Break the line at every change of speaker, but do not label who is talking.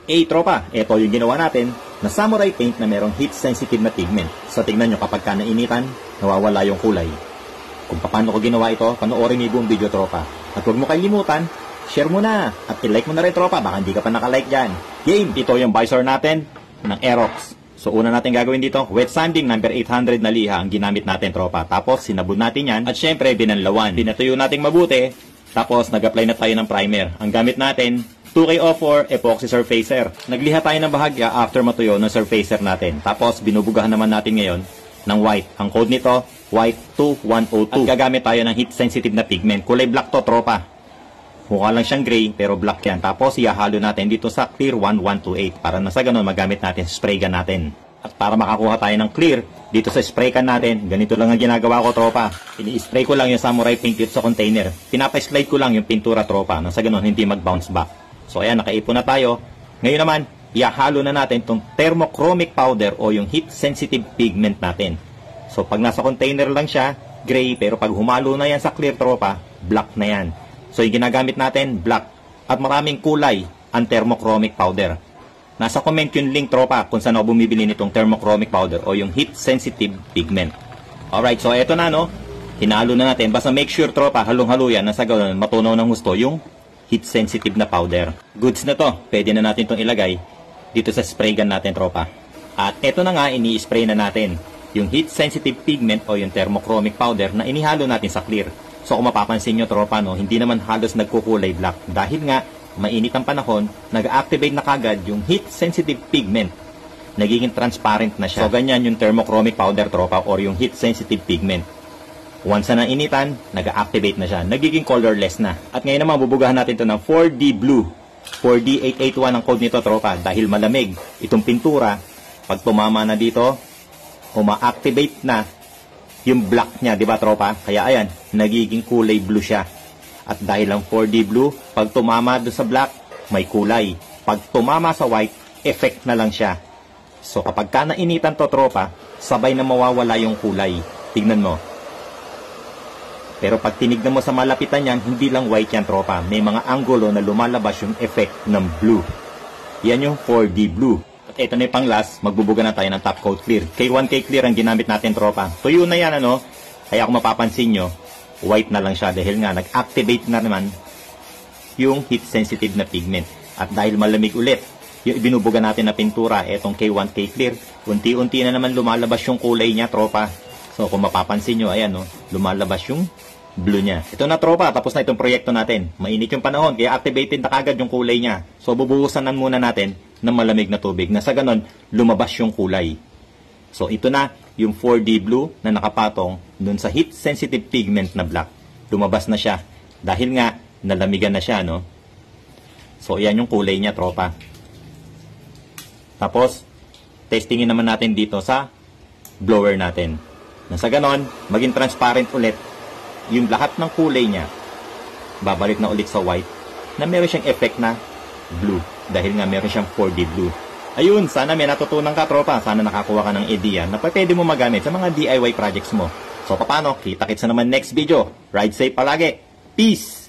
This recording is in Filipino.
Tropa, ito yung ginawa natin na samurai paint na merong heat-sensitive na pigment. So tingnan nyo kapag ka nainitan, nawawala yung kulay. Kung paano ko ginawa ito, panoorin mo yung buong video, tropa. At huwag mo kalimutan, share mo na at i-like mo na rin, tropa, baka hindi ka pa nakalike dyan. Game! Ito yung visor natin ng Aerox. So una natin gagawin dito, wet sanding number 800 na liha ang ginamit natin, tropa. Tapos sinabon natin yan at syempre binanlawan. Pinatuyo natin mabuti, tapos nag-apply na tayo ng primer. Ang gamit natin, 2K04 epoxy surfacer. Nagliha tayo ng bahagya after matuyo ng surfacer natin. Tapos binubugahan naman natin ngayon ng white. Ang code nito, white 2102. At gagamit tayo ng heat sensitive na pigment. Kulay black to, tropa. Mukha lang siyang gray pero black yan. Tapos ihahalo natin dito sa clear 1128 para na sa ganun magamit natin sa spray gun natin. At para makakuha tayo ng clear dito sa spray can natin, ganito lang ang ginagawa ko, tropa. Ini-spray ko lang yung samurai paint dito sa container. Pinapa-slide ko lang yung pintura, tropa, na sa ganun hindi mag-bounce back. So ayan, nakaipon na tayo. Ngayon naman, ihahalo na natin itong thermochromic powder o yung heat sensitive pigment natin. So pag nasa container lang siya, gray, pero pag humalo na yan sa clear, tropa, black na yan. So yung ginagamit natin, black. At maraming kulay ang thermochromic powder. Nasa comment yung link, tropa, kung saan ako bumibili nitong thermochromic powder o yung heat sensitive pigment. Alright, so eto na, no. Hinalo na natin. Basta make sure, tropa, halong-halo yan na sa ganoon matunaw ng gusto yung heat sensitive na powder. Goods na to. Pwede na natin itong ilagay dito sa spray gun natin, tropa. At eto na nga, ini-spray na natin yung heat sensitive pigment o yung thermochromic powder na inihalo natin sa clear. So kung mapapansin nyo, tropa, no, hindi naman halos nagkukulay black. Dahil nga, mainit ang panahon, nag-activate na kagad yung heat sensitive pigment. Nagiging transparent na siya. So ganyan yung thermochromic powder, tropa, or yung heat sensitive pigment. Once na initan, nag-activate na siya. Nagiging colorless na. At ngayon naman, bubugahan natin ito ng 4D Blue. 4D881 ang code nito, tropa. Dahil malamig itong pintura, pag tumama na dito, uma-activate na yung black niya, di ba, tropa? Kaya ayan, nagiging kulay blue siya. At dahil lang 4D Blue, pag tumama doon sa black, may kulay. Pag tumama sa white, effect na lang siya. So kapag ka nainitan to, tropa, sabay na mawawala yung kulay. Tignan mo. Pero pag tinignan mo sa malapitan yan, hindi lang white yan, tropa. May mga angulo na lumalabas yung effect ng blue. Yan yung 4D Blue. At ito na yung pang last, magbubuga na tayo ng top coat clear. K1K clear ang ginamit natin, tropa. Tuyo na yan, ano? Kaya kung mapapansin nyo, white na lang siya dahil nga nag-activate na naman yung heat sensitive na pigment. At dahil malamig ulit, yung ibinubuga natin na pintura, etong K1K clear, unti-unti na naman lumalabas yung kulay niya, tropa. So kung mapapansin nyo, ayan, no, lumalabas yung blue niya. Ito na, tropa, tapos na itong proyekto natin. Mainit yung panahon, kaya activated na kagad yung kulay niya. So bubuhusan na muna natin ng malamig na tubig na sa ganon, lumabas yung kulay. So ito na yung 4D Blue na nakapatong dun sa heat sensitive pigment na black. Lumabas na siya dahil nga nalamigan na siya, no? So yan yung kulay niya, tropa. Tapos testingin naman natin dito sa blower natin. Na sa ganon, maging transparent ulit yung lahat ng kulay niya. Babalik na ulit sa white na meron siyang effect na blue dahil nga meron siyang 4D Blue. Ayun, sana may natutunan ka, tropa. Sana nakakuha ka ng idea na pwede mo magamit sa mga DIY projects mo. So paano? Kita-kits na naman next video. Ride safe palagi. Peace!